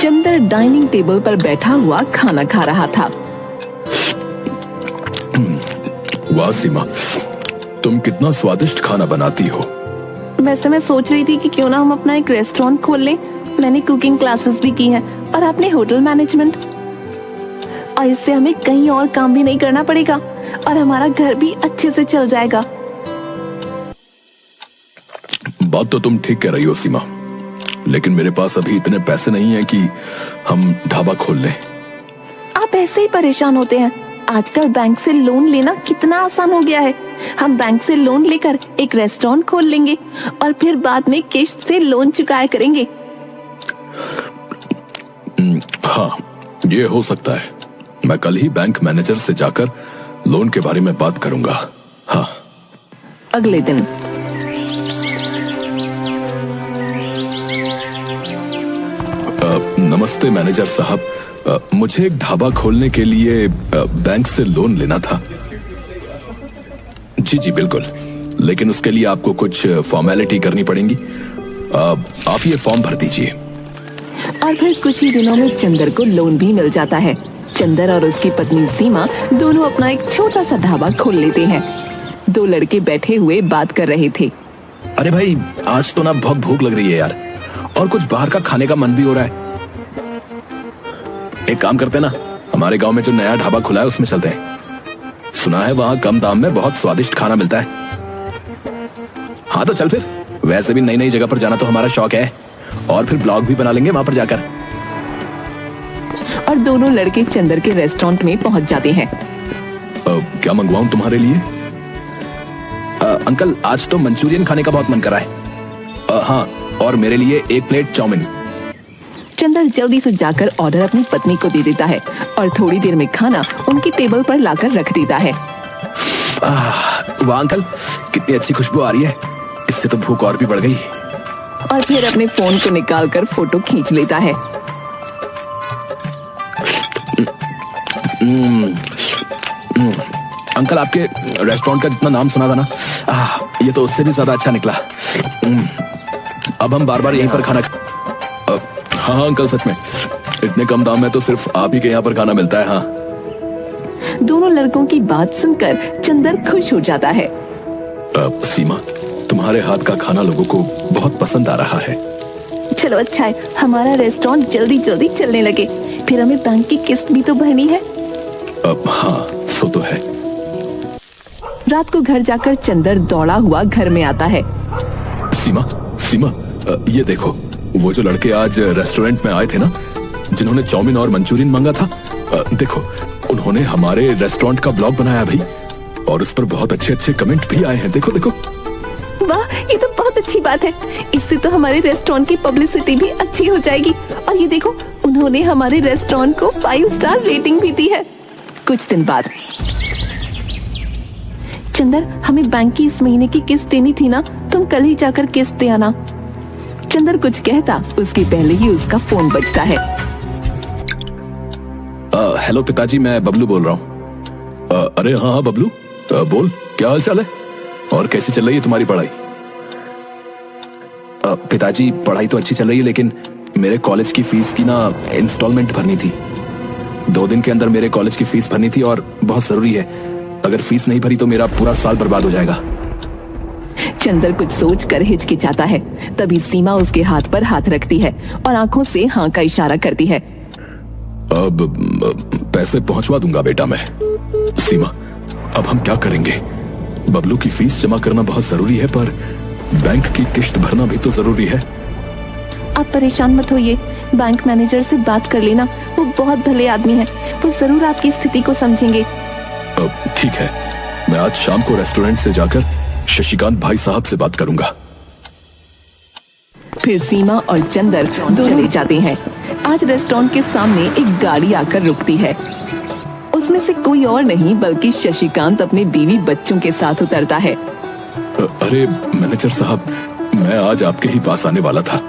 Chandar dining table पर बैठा हुआ खाना खा रहा था। वाह सीमा, तुम कितना स्वादिष्ट खाना बनाती हो। वैसे मैं सोच रही थी कि क्यों ना हम अपना एक रेस्टोरेंट खोल लें। मैंने कुकिंग क्लासेस भी की हैं और आपने होटल मैनेजमेंट, और इससे हमें कहीं और काम भी नहीं करना पड़ेगा और हमारा घर भी अच्छे से चल जाएगा। बात तो तुम ठीक कह रही हो सीमा, लेकिन मेरे पास अभी इतने पैसे नहीं हैं कि हम ढाबा खोल लें। आप ऐसे ही परेशान होते हैं। आजकल बैंक से लोन लेना कितना आसान हो गया है। हम बैंक से लोन लेकर एक रेस्टोरेंट खोल लेंगे और फिर बाद में किश्त से लोन चुकाया करेंगे। हाँ, ये हो सकता है। मैं कल ही बैंक मैनेजर से जाकर लोन के बारे में बात करूंगा। हाँ। अगले दिन नमस्ते मैनेजर साहब, मुझे एक ढाबा खोलने के लिए बैंक से लोन लेना था। जी जी बिल्कुल, लेकिन उसके लिए आपको कुछ फॉर्मेलिटी करनी पड़ेंगी। आप ये फॉर्म भर दीजिए। और फिर कुछ ही दिनों में चंदर को लोन भी मिल जाता है। चंदर और उसकी पत्नी सीमा दोनों अपना एक छोटा सा ढाबा खोल लेते हैं। दो लड़के बैठे हुए बात कर रहे थे। अरे भाई, आज तो ना बहुत भूख लग रही है यार, और कुछ बाहर का खाने का मन भी हो रहा है। एक काम करते हैं ना, हमारे गांव में जो नया ढाबा खुला है उसमें चलते हैं। सुना है वहां कम दाम में बहुत स्वादिष्ट खाना मिलता है। हाँ तो चल फिर, वैसे भी नई नई जगह पर जाना तो हमारा शौक है, और फिर ब्लॉग भी बना लेंगे वहां पर जाकर। और दोनों लड़के चंदर के रेस्टोरेंट में पहुंच जाते हैं। क्या मंगवाऊं तुम्हारे लिए? अंकल, आज तो मंचूरियन खाने का बहुत मन कर रहा है। हाँ, और मेरे लिए एक प्लेट चाउमीन। चंदर जल्दी से जाकर ऑर्डर अपनी पत्नी को दे देता है और थोड़ी देर में खाना उनकी टेबल पर लाकर रख देता है। वाह अंकल, कितनी अच्छी खुशबू आ रही है। इससे तो भूख और भी बढ़ गई। और फिर अपने फोन को निकालकर फोटो खींच लेता है। अंकल, आपके रेस्टोरेंट का जितना नाम सुना था ना, ये तो उससे भी ज्यादा अच्छा निकला। अब हम बार बार यहीं पर खाना। हाँ अंकल, सच में इतने कम दाम में तो सिर्फ आप ही के यहाँ पर खाना मिलता है। हाँ। दोनों लड़कों की बात सुनकर चंदर खुश हो जाता है। सीमा, तुम्हारे हाथ का खाना लोगों को बहुत पसंद आ रहा है। चलो अच्छा है, हमारा रेस्टोरेंट जल्दी जल्दी चलने लगे, फिर हमें बैंक की किस्त भी तो भरनी है। हाँ, सो तो है। रात को घर जाकर चंदर दौड़ा हुआ घर में आता है। सीमा, सीमा, ये देखो, वो जो लड़के आज रेस्टोरेंट में आए थे ना, जिन्होंने चाउमीन और मंचूरियन मांगा था, देखो उन्होंने हमारे रेस्टोरेंट का ब्लॉग बनाया भाई, और उस पर बहुत अच्छे अच्छे कमेंट भी आए हैं। देखो देखो। वाह, ये तो बहुत अच्छी बात है। इससे तो हमारे रेस्टोरेंट की पब्लिसिटी भी अच्छी हो जाएगी। और ये देखो, उन्होंने हमारे रेस्टोरेंट को 5 स्टार रेटिंग भी दी है। कुछ दिन बाद, चंदर, हमें बैंक की इस महीने की किस्त देनी थी ना, तुम कल ही जाकर किस्त दे आना। चंदर कुछ कहता उसके पहले ही उसका फोन बजता है। हेलो पिताजी, मैं बबलू बोल रहा हूँ। अरे हाँ हाँ बबलू, बोल, क्या हाल चाल है और कैसी चल रही है तुम्हारी पढ़ाई? पिताजी, पढ़ाई तो अच्छी चल रही है, लेकिन मेरे कॉलेज की फीस की ना इंस्टॉलमेंट भरनी थी। 2 दिन के अंदर मेरे कॉलेज की फीस भरनी थी और बहुत जरूरी है। अगर फीस नहीं भरी तो मेरा पूरा साल बर्बाद हो जाएगा। चंदर कुछ सोचकर हिचकिचाता है। तभी सीमा उसके हाथ पर हाथ रखती है और आंखों से हाँ का इशारा करती है। अब पैसे पहुंचवा दूंगा बेटा मैं। सीमा, अब हम क्या करेंगे? बबलू की फीस जमा करना बहुत जरूरी है, पर बैंक की किश्त भरना भी तो जरूरी है। आप परेशान मत होइए, बैंक मैनेजर से बात कर लेना, वो बहुत भले आदमी हैं, वो जरूर आपकी स्थिति को समझेंगे। ठीक है, मैं आज शाम को रेस्टोरेंट से जाकर शशिकांत भाई साहब से बात करूंगा। फिर सीमा और चंदर चले जाते हैं। आज रेस्टोरेंट के सामने एक गाड़ी आकर रुकती है। उसमें से कोई और नहीं बल्कि शशिकांत अपने बीवी बच्चों के साथ उतरता है। अरे मैनेजर साहब, मैं आज आपके ही पास आने वाला था।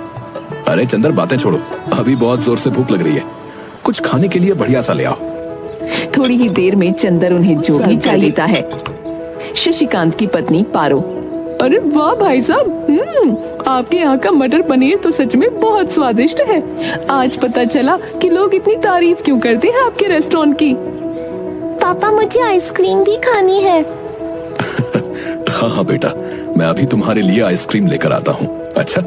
अरे चंदर, बातें छोड़ो, अभी बहुत जोर से भूख लग रही है, कुछ खाने के लिए बढ़िया सा ले आओ। थोड़ी ही देर में चंदर उन्हें जो भी चाहिए लेता है। शशिकांत की पत्नी पारो अरे वाह भाई साहब, आपके यहाँ का मटर पनीर तो सच में बहुत स्वादिष्ट है। आज पता चला कि लोग इतनी तारीफ क्यों करते हैं आपके रेस्टोरेंट की। पापा मुझे आइसक्रीम भी खानी है। हाँ हाँ बेटा, मैं अभी तुम्हारे लिए आइसक्रीम लेकर आता हूँ। अच्छा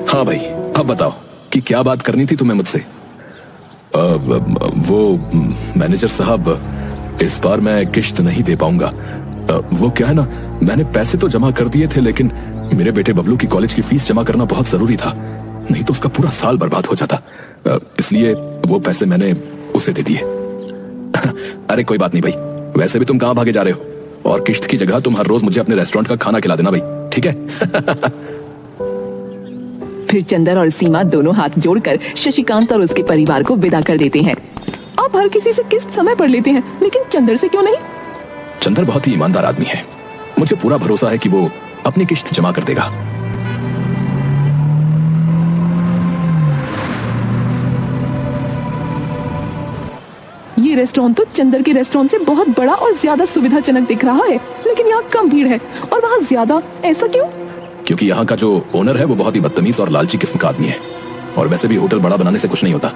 हाँ भाई, अब बताओ कि क्या बात करनी थी तुम्हें मुझसे। वो मैनेजर साहब, इस बार मैं किश्त नहीं दे पाऊंगा। वो क्या है ना, मैंने पैसे तो जमा कर दिए थे, लेकिन मेरे बेटे बबलू की कॉलेज की फीस जमा करना बहुत जरूरी था, नहीं तो उसका पूरा साल बर्बाद हो जाता। इसलिए वो पैसे मैंने उसे दे दिए। अरे कोई बात नहीं भाई, वैसे भी तुम कहाँ भागे जा रहे हो, और किश्त की जगह तुम हर रोज मुझे अपने रेस्टोरेंट का खाना खिला देना भाई, ठीक है? फिर चंदर और सीमा दोनों हाथ जोड़कर शशिकांत और उसके परिवार को विदा कर देते हैं। आप हर किसी से किस्त समय पर लेते हैं, लेकिन चंदर से क्यों नहीं? चंदर बहुत ही ईमानदार आदमी है, मुझे पूरा भरोसा है कि वो अपनी किश्त जमा कर देगा। ये रेस्टोरेंट तो चंदर के रेस्टोरेंट से बहुत बड़ा और ज्यादा सुविधाजनक दिख रहा है, लेकिन यहाँ कम भीड़ है और वहाँ ज्यादा। ऐसा क्यों? क्योंकि यहाँ का जो ओनर है वो बहुत ही बदतमीज और लालची किस्म का आदमी है। और वैसे भी होटल बड़ा बनाने से कुछ नहीं होता,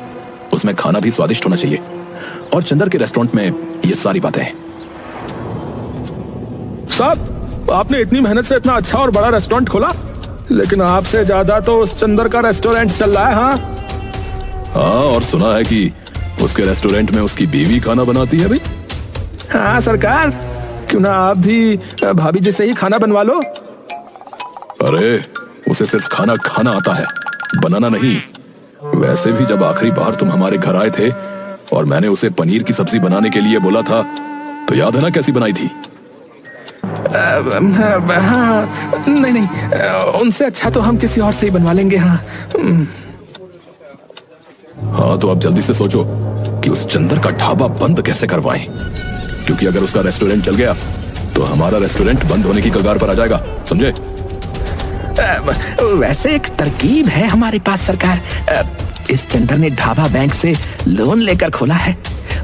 उसमें खाना भी स्वादिष्ट होना चाहिए, और चंदर के रेस्टोरेंट में ये सारी बातें हैं। साहब, आपने इतनी मेहनत से इतना अच्छा और बड़ा रेस्टोरेंट खोला, लेकिन आपसे ज्यादा तो उस चंदर का रेस्टोरेंट चल रहा है। हाँ, और सुना है कि उसके रेस्टोरेंट में उसकी बीवी खाना बनाती है भाई। हाँ सरकार, क्यों ना आप भी भाभी जी से ही खाना बनवा लो। अरे उसे सिर्फ खाना खाना आता है, बनाना नहीं। वैसे भी जब आखिरी बार तुम हमारे घर आए थे और मैंने उसे पनीर की सब्जी बनाने के लिए बोला था, तो याद है ना कैसी बनाई थी? हाँ, नहीं, उनसे अच्छा तो हम किसी और से ही बनवा लेंगे। हाँ हाँ, तो अब जल्दी से सोचो कि उस चंदर का ढाबा बंद कैसे करवाएं, क्योंकि अगर उसका रेस्टोरेंट चल गया तो हमारा रेस्टोरेंट बंद होने की कगार पर आ जाएगा, समझे? वैसे एक तरकीब है हमारे पास सरकार। इस चंदर ने ढाबा बैंक से लोन लेकर खोला है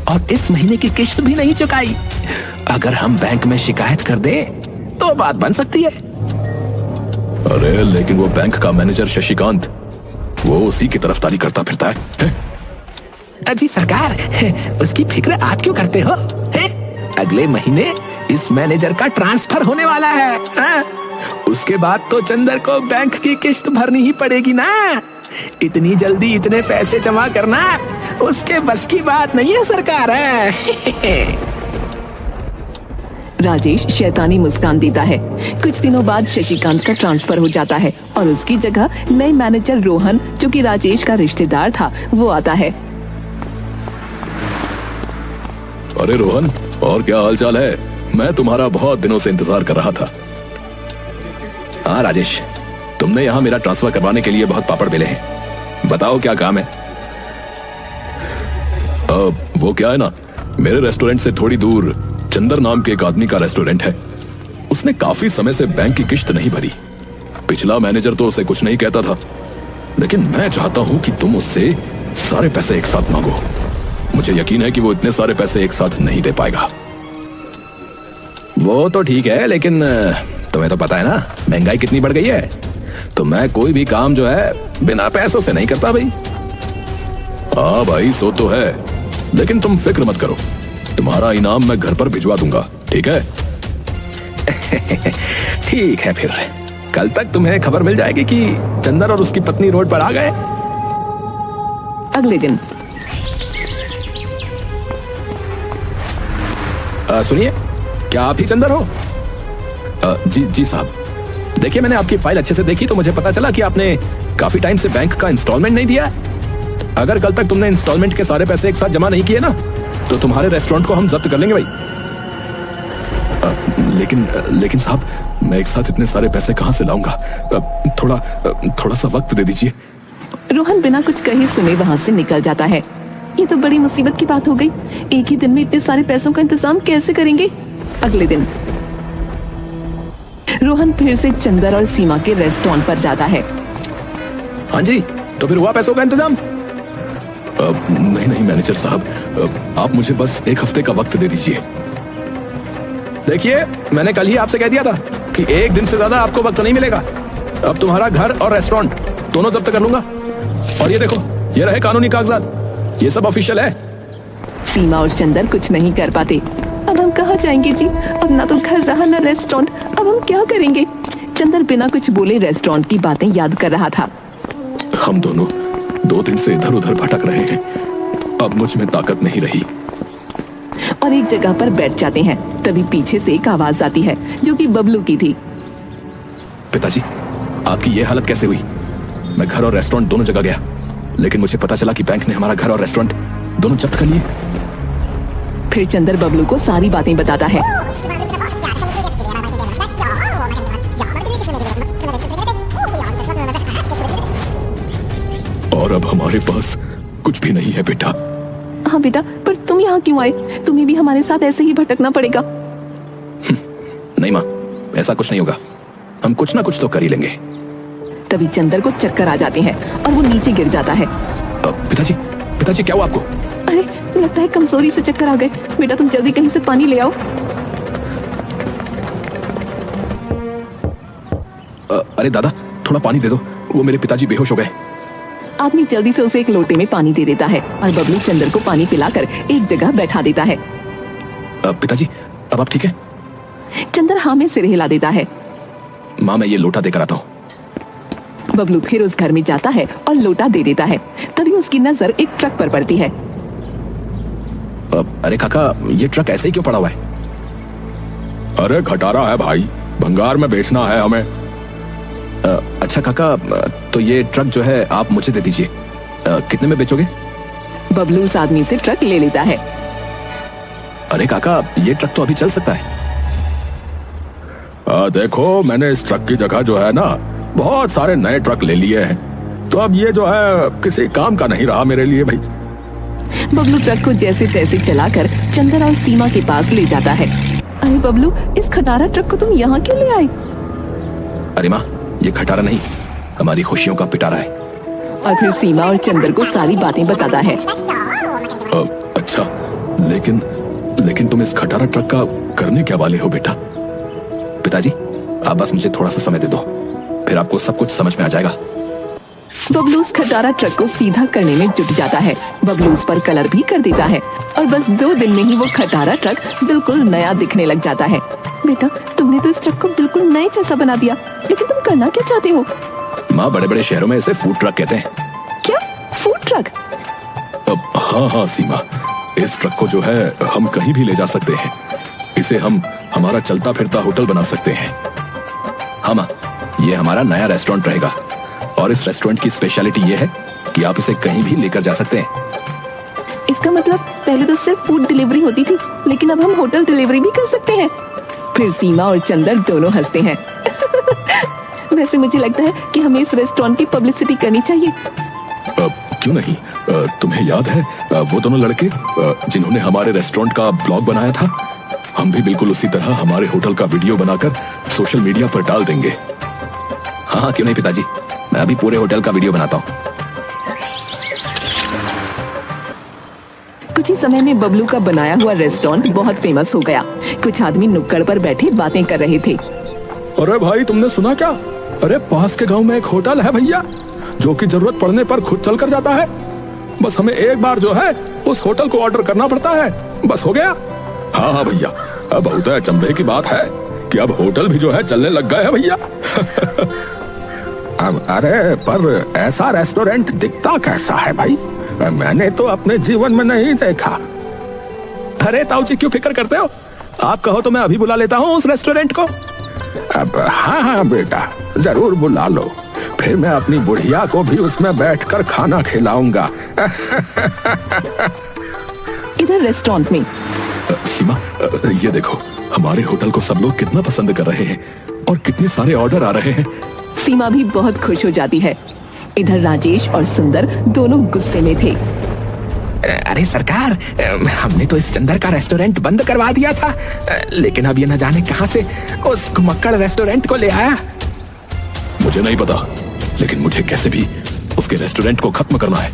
और इस महीने की किश्त भी नहीं चुकाई। अगर हम बैंक में शिकायत कर दें तो बात बन सकती है। अरे लेकिन वो बैंक का मैनेजर शशिकांत, वो उसी की तरफदारी करता फिरता है। जी सरकार, उसकी फिक्र आप क्यों करते हो? अगले महीने इस मैनेजर का ट्रांसफर होने वाला है। उसके बाद तो चंदर को बैंक की किश्त भरनी ही पड़ेगी ना। इतनी जल्दी इतने पैसे जमा करना उसके बस की बात नहीं है सरकार। राजेश शैतानी मुस्कान देता है। कुछ दिनों बाद शशिकांत का ट्रांसफर हो जाता है और उसकी जगह नए मैनेजर रोहन, जो कि राजेश का रिश्तेदार था, वो आता है। अरे रोहन, और क्या हालचाल है? मैं तुम्हारा बहुत दिनों से इंतजार कर रहा था। हाँ राजेश, तुमने यहाँ मेरा ट्रांसफर करवाने के लिए बहुत पापड़ बेले हैं। बताओ क्या काम है? वो क्या है ना, मेरे रेस्टोरेंट से थोड़ी दूर चंदर नाम के एक आदमी का रेस्टोरेंट है। उसने काफी समय से बैंक की किश्त नहीं भरी। पिछला मैनेजर तो उसे कुछ नहीं कहता था, लेकिन मैं चाहता हूं कि तुम उससे सारे पैसे एक साथ मांगो। मुझे यकीन है कि वो इतने सारे पैसे एक साथ नहीं दे पाएगा। वो तो ठीक है, लेकिन तुम्हें तो पता है ना महंगाई कितनी बढ़ गई है, तो मैं कोई भी काम जो है बिना पैसों से नहीं करता भाई। हाँ भाई, सो तो है, लेकिन तुम फिक्र मत करो, तुम्हारा इनाम मैं घर पर भिजवा दूंगा, ठीक है? ठीक है, फिर कल तक तुम्हें खबर मिल जाएगी कि चंदर और उसकी पत्नी रोड पर आ गए। अगले दिन सुनिए, क्या आप ही चंदर हो? जी साहब। देखिए, मैंने आपकी फाइल अच्छे से देखी तो मुझे पता चला कि आपने काफी टाइम से बैंक का इंस्टॉलमेंट नहीं दिया। अगर कल तक तुमने इंस्टॉलमेंट के सारे पैसे एक साथ जमा नहीं किए ना, तो तुम्हारे रेस्टोरेंट को हम जब्त कर लेंगे भाई। लेकिन साहब, मैं एक साथ इतने सारे पैसे कहां से लाऊंगा? थोड़ा सा वक्त दे दीजिए। रोहन बिना कुछ कहे सुने वहाँ से निकल जाता है। ये तो बड़ी मुसीबत की बात हो गई। एक ही दिन में इतने सारे पैसों का इंतजाम कैसे करेंगे? अगले दिन रोहन फिर से चंदर और सीमा के रेस्टोरेंट पर जाता है। हाँ जी, तो फिर हुआ पैसों का इंतजाम? नहीं मैनेजर साहब, आप मुझे बस एक हफ्ते का वक्त दे दीजिए। देखिए, मैंने कल ही आपसे कह दिया था कि एक दिन से ज्यादा आपको वक्त नहीं मिलेगा। अब तुम्हारा घर और रेस्टोरेंट दोनों जब्त कर लूंगा। और ये देखो, ये रहे कानूनी कागजात, ये सब ऑफिशियल है। सीमा और चंदर कुछ नहीं कर पाते। अब हम कहाँ जाएंगे जी? अब ना तो घर रहा ना रेस्टोरेंट, अब हम क्या करेंगे? चंदर बिना कुछ बोले रेस्टोरेंट की बातें याद कर रहा था। हम दोनों 2 दिन से इधर उधर भटक रहे हैं, अब मुझ में ताकत नहीं रही। और एक जगह पर बैठ जाते हैं, तभी पीछे से एक आवाज आती है जो कि बबलू की थी। पिताजी, आपकी ये हालत कैसे हुई? मैं घर और रेस्टोरेंट दोनों जगह गया, लेकिन मुझे पता चला कि बैंक ने हमारा घर और रेस्टोरेंट दोनों जब्त कर लिए। फिर चंदर बबलू को सारी बातें बताता है। और अब हमारे पास कुछ भी नहीं है बेटा। हाँ बेटा, पर तुम यहाँ क्यों आए? तुम्हें भी हमारे साथ ऐसे ही भटकना पड़ेगा। नहीं माँ, ऐसा कुछ नहीं होगा, हम कुछ ना कुछ तो कर ही लेंगे। तभी चंदर को चक्कर आ जाते हैं और वो नीचे गिर जाता है। पिताजी, पिताजी क्या हुआ आपको? अरे, लगता है कमजोरी से चक्कर आ गए। बेटा तुम जल्दी कहीं से पानी ले आओ। अरे दादा, थोड़ा पानी दे दो, वो मेरे पिताजी बेहोश हो गए। आदमी जल्दी से उसे एक लोटे में पानी दे देता है और बबलू चंदर को पानी पिलाकर एक जगह बैठा देता है। पिताजी, अब आप ठीक है? चंदर हाँ में सिर हिला देता है। माँ, मैं ये लोटा देकर आता हूँ। बबलू फिर उस घर में जाता है और लोटा दे देता है। तभी उसकी नजर एक ट्रक पर पड़ती है। अरे काका, ये ट्रक ऐसे ही क्यों पड़ा हुआ है? अरे खटारा है भाई, भंगार में बेचना है हमें। अच्छा काका, तो ये ट्रक जो है आप मुझे दे दीजिए। कितने में बेचोगे? बबलू उस आदमी से ट्रक ले लेता है। अरे काका, ये ट्रक तो अभी चल सकता है। देखो, मैंने इस ट्रक की जगह जो है ना बहुत सारे नए ट्रक ले लिए हैं, तो अब ये जो है किसी काम का नहीं रहा मेरे लिए भाई। बबलू ट्रक को जैसे तैसे चलाकर चंदर और सीमा के पास ले जाता है। अरे बबलू, इस खटारा ट्रक को तुम यहाँ क्यों ले आए? अरे माँ, ये खटारा नहीं, हमारी खुशियों का पिटारा है। और फिर सीमा और चंदर को सारी बातें बताता है। अच्छा, लेकिन तुम इस खटारा ट्रक का करने क्या वाले हो बेटा? पिताजी, आप बस मुझे थोड़ा सा समय दे दो, फिर आपको सब कुछ समझ में आ जाएगा। बबलू उस खटारा ट्रक को सीधा करने में जुट जाता है। बबलू उस पर कलर भी कर देता है और बस 2 दिन में ही वो खटारा ट्रक बिल्कुल नया दिखने लग जाता है। बेटा, तुमने तो इस ट्रक को बिल्कुल नए जैसा बना दिया, लेकिन तुम करना क्या चाहते हो? माँ, बड़े बड़े शहरों में इसे फूड ट्रक कहते हैं। क्या? Food truck? हाँ सीमा, इस ट्रक को जो है हम कहीं भी ले जा सकते हैं। इसे हम हमारा चलता फिरता होटल बना सकते हैं। हाँ माँ, ये हमारा नया रेस्टोरेंट रहेगा और इस रेस्टोरेंट की स्पेशलिटी ये है कि आप इसे कहीं भी लेकर जा सकते हैं। इसका मतलब पहले तो सिर्फ फूड डिलीवरी होती थी, लेकिन अब हम होटल डिलीवरी भी कर सकते हैं। फिर सीमा और चंदर दोनों हंसते हैं। वैसे मुझे लगता है कि हमें इस रेस्टोरेंट की पब्लिसिटी करनी चाहिए। क्यों नहीं? तुम्हें याद है वो दोनों लड़के जिन्होंने हमारे रेस्टोरेंट का ब्लॉग बनाया था? हम भी बिल्कुल उसी तरह हमारे होटल का वीडियो बनाकर सोशल मीडिया पर डाल देंगे। हाँ, क्यों नहीं पिताजी, मैं अभी पूरे होटल का वीडियो बनाता हूँ। कुछ ही समय में बबलू का बनाया हुआ रेस्टोरेंट बहुत फेमस हो गया। कुछ आदमी नुक्कड़ पर बैठे बातें कर रहे थे। अरे भाई, तुमने सुना क्या? अरे पास के गांव में एक होटल है भैया, जो कि जरूरत पड़ने पर खुद चल कर जाता है। बस हमें एक बार जो है उस होटल को ऑर्डर करना पड़ता है, बस हो गया। हाँ भैया, अब बहुत अचंभे की बात है कि अब होटल भी जो है चलने लग गए हैं भैया। अरे पर ऐसा रेस्टोरेंट दिखता कैसा है भाई? मैंने तो अपने जीवन में नहीं देखा। अरे ताऊजी, क्यों फिक्र करते हो? आप कहो तो मैं अभी बुला लेता हूँ उस रेस्टोरेंट को। अब हाँ बेटा, जरूर बुला लो, फिर मैं अपनी बुढ़िया को भी उसमें बैठकर खाना खिलाऊंगा। इधर रेस्टोरेंट में सीमा, ये देखो, हमारे होटल को सब लोग कितना पसंद कर रहे हैं और कितने सारे ऑर्डर आ रहे हैं। सीमा भी बहुत खुश हो जाती है। इधर राजेश और सुंदर दोनों गुस्से में थे। अरे सरकार, हमने तो इस चंदर का रेस्टोरेंट बंद करवा दिया था, लेकिन अब ये न जाने कहां से उस घुमक्कड़ रेस्टोरेंट को ले आया। मुझे नहीं पता, लेकिन मुझे कैसे भी उसके रेस्टोरेंट को खत्म करना है।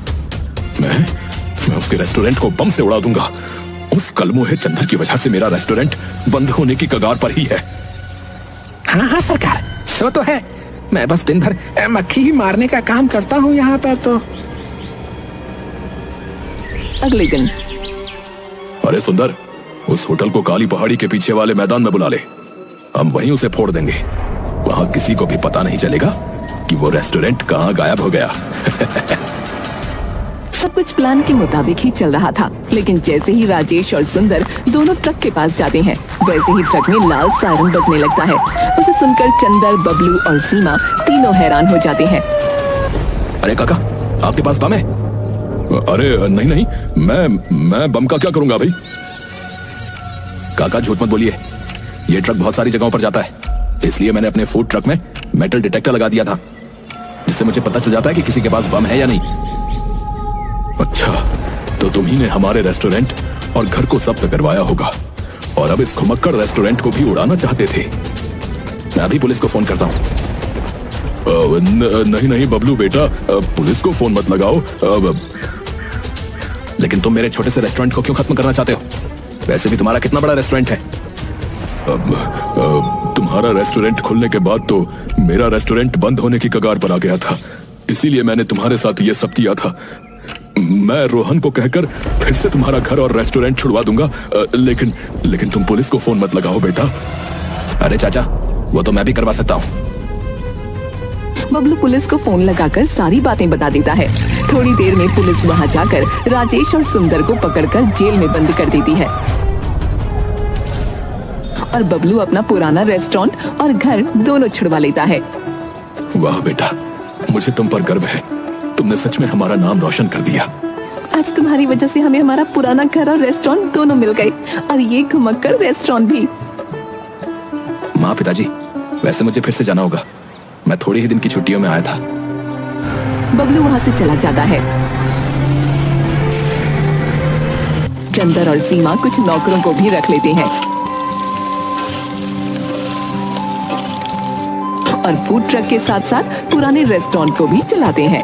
मैं उसके रेस्टोरेंट को बम से उड़ा दूंगा उस कलमुहे चंदर की वजह से मेरा रेस्टोरेंट बंद होने की कगार पर ही है। हाँ हाँ सरकार, सो तो है। मैं बस दिन भर मक्खी ही मारने का काम करता हूँ यहाँ पर तो। अगले दिन अरे सुंदर, उस होटल को काली पहाड़ी के पीछे वाले मैदान में बुला ले। हम वहीं उसे फोड़ देंगे। वहां किसी को भी पता नहीं चलेगा कि वो रेस्टोरेंट कहाँ गायब हो गया। सब कुछ प्लान के मुताबिक ही चल रहा था, लेकिन जैसे ही राजेश और सुंदर दोनों ट्रक के पास जाते हैं, वैसे ही ट्रक में लाल सायरन बजने लगता है। उसे सुनकर चंदर, बबलू और सीमा तीनों हैरान हो जाते हैं। अरे काका, आपके पास बम है? अरे नहीं नहीं, मैं बम का क्या करूंगा भाई? काका झूठ मत बोलिए, ये ट्रक बहुत सारी जगहों पर जाता है, इसलिए मैंने अपने फूड ट्रक में मेटल डिटेक्टर लगा दिया था, जिससे मुझे पता चल जाता है कि किसी के पास बम है या नहीं। अच्छा, तो तुम्ही ने हमारे रेस्टोरेंट और घर को जब्त करवाया होगा और अब इस घुमक्कड़ रेस्टोरेंट को भी उड़ाना चाहते थे। मैं अभी पुलिस को फोन करता हूँ। नहीं नहीं बबलू बेटा, पुलिस को फोन मत लगाओ। लेकिन तुम मेरे छोटे से रेस्टोरेंट को क्यों खत्म करना चाहते हो? वैसे भी तुम्हारा कितना बड़ा रेस्टोरेंट है? तुम्हारा रेस्टोरेंट खुलने के बाद तो मेरा रेस्टोरेंट बंद होने की कगार पर आ गया था, इसीलिए मैंने तुम्हारे साथ ये सब किया था। मैं रोहन को कहकर फिर से तुम्हारा घर और रेस्टोरेंट छुड़वा दूंगा, लेकिन तुम पुलिस को फोन मत लगाओ बेटा। अरे चाचा, वो तो मैं भी करवा सकता हूँ। बबलू पुलिस को फोन लगाकर सारी बातें बता देता है। थोड़ी देर में पुलिस वहां जाकर राजेश और सुंदर को पकड़कर जेल में बंद कर देती है और बबलू अपना पुराना रेस्टोरेंट और घर दोनों छुड़वा लेता है। वाह बेटा, मुझे तुम पर गर्व है। तुमने सच में हमारा नाम रोशन कर दिया। आज तुम्हारी वजह से हमें हमारा पुराना घर और रेस्टोरेंट दोनों मिल गए, और ये घुमक्कड़ रेस्टोरेंट भी। माँ, पिताजी, वैसे मुझे फिर से जाना होगा। मैं थोड़ी ही दिन की छुट्टियों में आया था। बबलू वहां से चला जाता है। चंदर और सीमा कुछ नौकरों को भी रख लेते हैं और फूड ट्रक के साथ साथ पुराने रेस्टोरेंट को भी चलाते हैं।